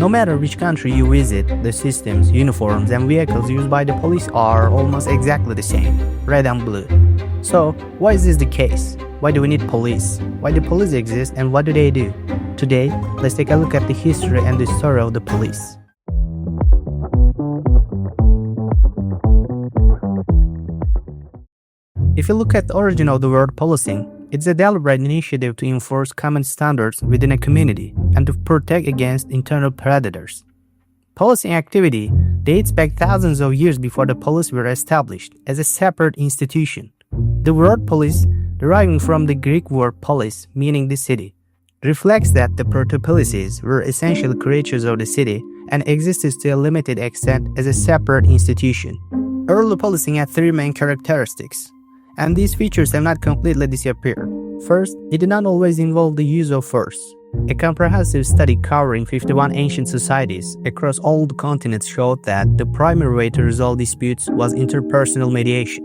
No matter which country you visit, the systems, uniforms, and vehicles used by the police are almost exactly the same, red and blue. So, why is this the case? Why do we need police? Why do police exist and what do they do? Today, let's take a look at the history and the story of the police. If you look at the origin of the word policing, it's a deliberate initiative to enforce common standards within a community and to protect against internal predators. Policing activity dates back thousands of years before the police were established as a separate institution. The word police, deriving from the Greek word polis, meaning the city, reflects that the protopolises were essentially creatures of the city and existed to a limited extent as a separate institution. Early policing had three main characteristics, and these features have not completely disappeared. First, it did not always involve the use of force. A comprehensive study covering 51 ancient societies across all the continents showed that the primary way to resolve disputes was interpersonal mediation.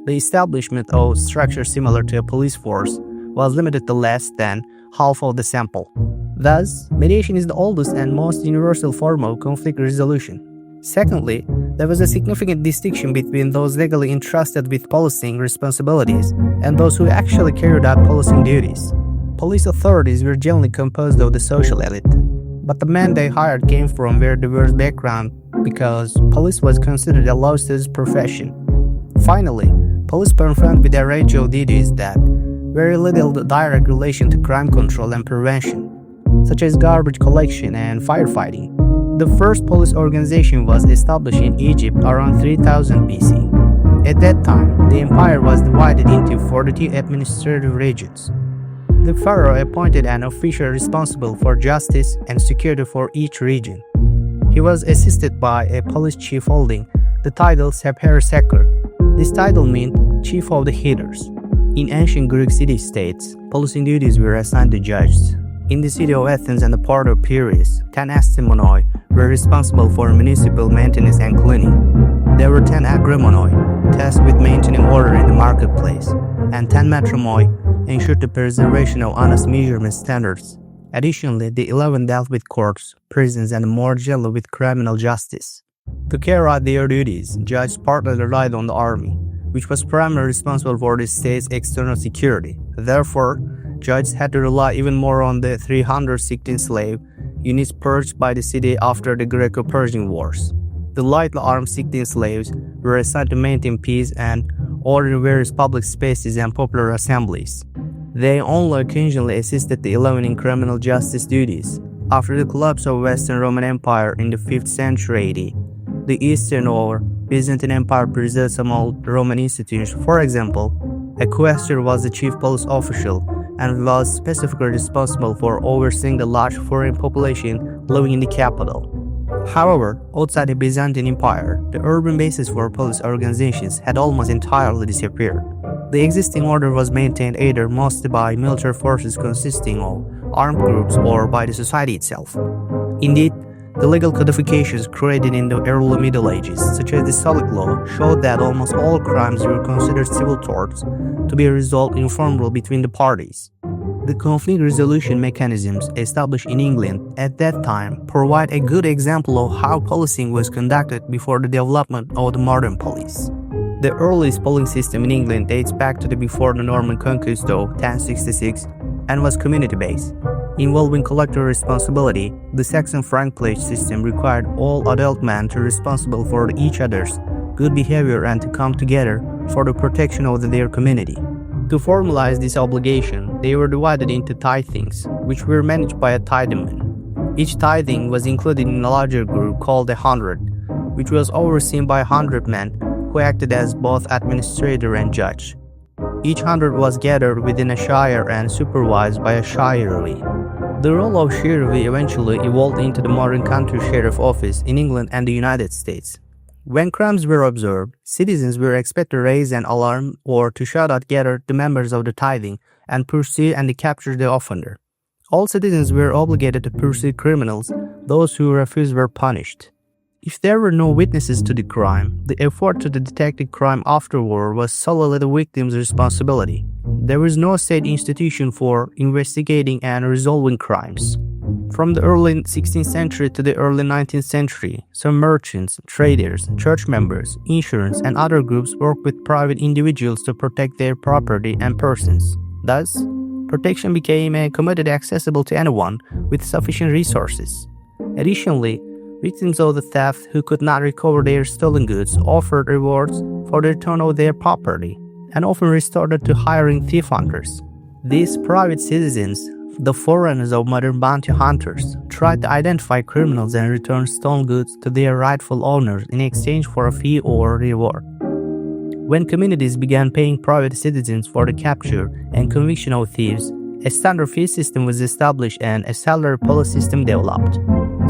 The establishment of structures similar to a police force was limited to less than half of the sample. Thus, mediation is the oldest and most universal form of conflict resolution. Secondly, there was a significant distinction between those legally entrusted with policing responsibilities and those who actually carried out policing duties. Police authorities were generally composed of the social elite, but the men they hired came from very diverse backgrounds because police was considered a low-status profession. Finally, police performed with a range of duties that very little direct relation to crime control and prevention, such as garbage collection and firefighting. The first police organization was established in Egypt around 3000 BC. At that time, the empire was divided into 42 administrative regions. The pharaoh appointed an official responsible for justice and security for each region. He was assisted by a police chief holding the title Seper Seker. This title meant chief of the headers. In ancient Greek city-states, policing duties were assigned to judges. In the city of Athens and the port of Piraeus, 10 astimonoi were responsible for municipal maintenance and cleaning. There were 10 agramonoi, tasked with maintaining order in the marketplace, and 10 metromoi ensured the preservation of honest measurement standards. Additionally, the 11 dealt with courts, prisons, and more generally with criminal justice. To carry out their duties, judges partly relied on the army, which was primarily responsible for the state's external security. Therefore, judges had to rely even more on the 316 slave units purged by the city after the Greco-Persian Wars. The lightly armed 16 slaves were assigned to maintain peace and order in various public spaces and popular assemblies. They only occasionally assisted the 11 in criminal justice duties. After the collapse of Western Roman Empire in the 5th century AD, the Eastern or Byzantine Empire preserved some old Roman institutions. For example, a quaestor was the chief police official and was specifically responsible for overseeing the large foreign population living in the capital. However, outside the Byzantine Empire, the urban basis for police organizations had almost entirely disappeared. The existing order was maintained either mostly by military forces consisting of armed groups or by the society itself. Indeed, the legal codifications created in the early Middle Ages, such as the Salic Law, showed that almost all crimes were considered civil torts to be resolved informally between the parties. The conflict resolution mechanisms established in England at that time provide a good example of how policing was conducted before the development of the modern police. The earliest polling system in England dates back to before the Norman conquest of 1066 and was community-based. Involving collective responsibility, the Saxon-Frank pledge system required all adult men to be responsible for each other's good behavior and to come together for the protection of their community. To formalize this obligation, they were divided into tithings, which were managed by a tithingman. Each tithing was included in a larger group called a hundred, which was overseen by 100 men who acted as both administrator and judge. Each hundred was gathered within a shire and supervised by a shirley. The role of shirley eventually evolved into the modern county sheriff office in England and the United States. When crimes were observed, citizens were expected to raise an alarm or to shout out gather the members of the tithing and pursue and capture the offender. All citizens were obligated to pursue criminals. Those who refused were punished. If there were no witnesses to the crime, the effort to detect the crime afterward was solely the victim's responsibility. There was no state institution for investigating and resolving crimes. From the early 16th century to the early 19th century, some merchants, traders, church members, insurance, and other groups worked with private individuals to protect their property and persons. Thus, protection became a commodity accessible to anyone with sufficient resources. Additionally, victims of the theft who could not recover their stolen goods offered rewards for the return of their property, and often resorted to hiring thief hunters. These private citizens, the forerunners of modern bounty hunters, tried to identify criminals and return stolen goods to their rightful owners in exchange for a fee or reward. When communities began paying private citizens for the capture and conviction of thieves, a standard fee system was established and a salary policy system developed.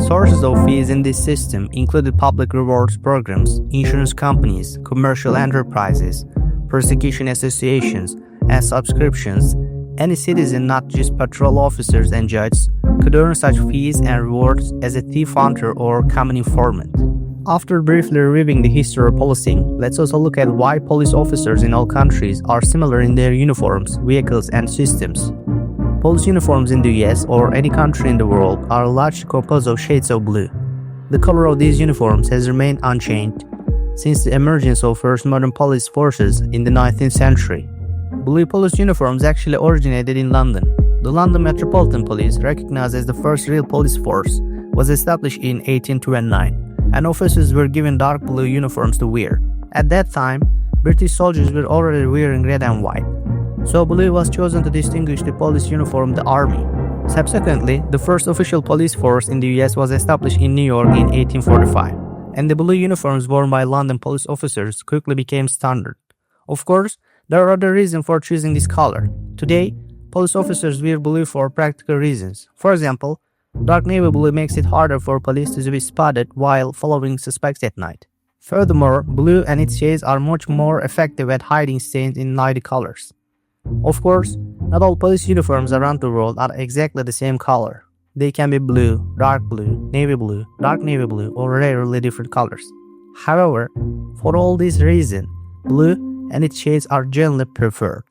Sources of fees in this system included public rewards programs, insurance companies, commercial enterprises, prosecution associations, and subscriptions. Any citizen, not just patrol officers and judges, could earn such fees and rewards as a thief hunter or common informant. After briefly reviewing the history of policing, let's also look at why police officers in all countries are similar in their uniforms, vehicles, and systems. Police uniforms in the US or any country in the world are largely composed of shades of blue. The color of these uniforms has remained unchanged since the emergence of first modern police forces in the 19th century. Blue police uniforms actually originated in London. The London Metropolitan Police, recognized as the first real police force, was established in 1829, and officers were given dark blue uniforms to wear. At that time, British soldiers were already wearing red and white, so blue was chosen to distinguish the police uniform of the army. Subsequently, the first official police force in the US was established in New York in 1845, and the blue uniforms worn by London police officers quickly became standard. Of course, there are other reasons for choosing this color. Today, police officers wear blue for practical reasons. For example, dark navy blue makes it harder for police to be spotted while following suspects at night. Furthermore, blue and its shades are much more effective at hiding stains in lighter colors. Of course, not all police uniforms around the world are exactly the same color. They can be blue, dark navy blue, or rarely different colors. However, for all these reasons, blue and its shades are generally preferred.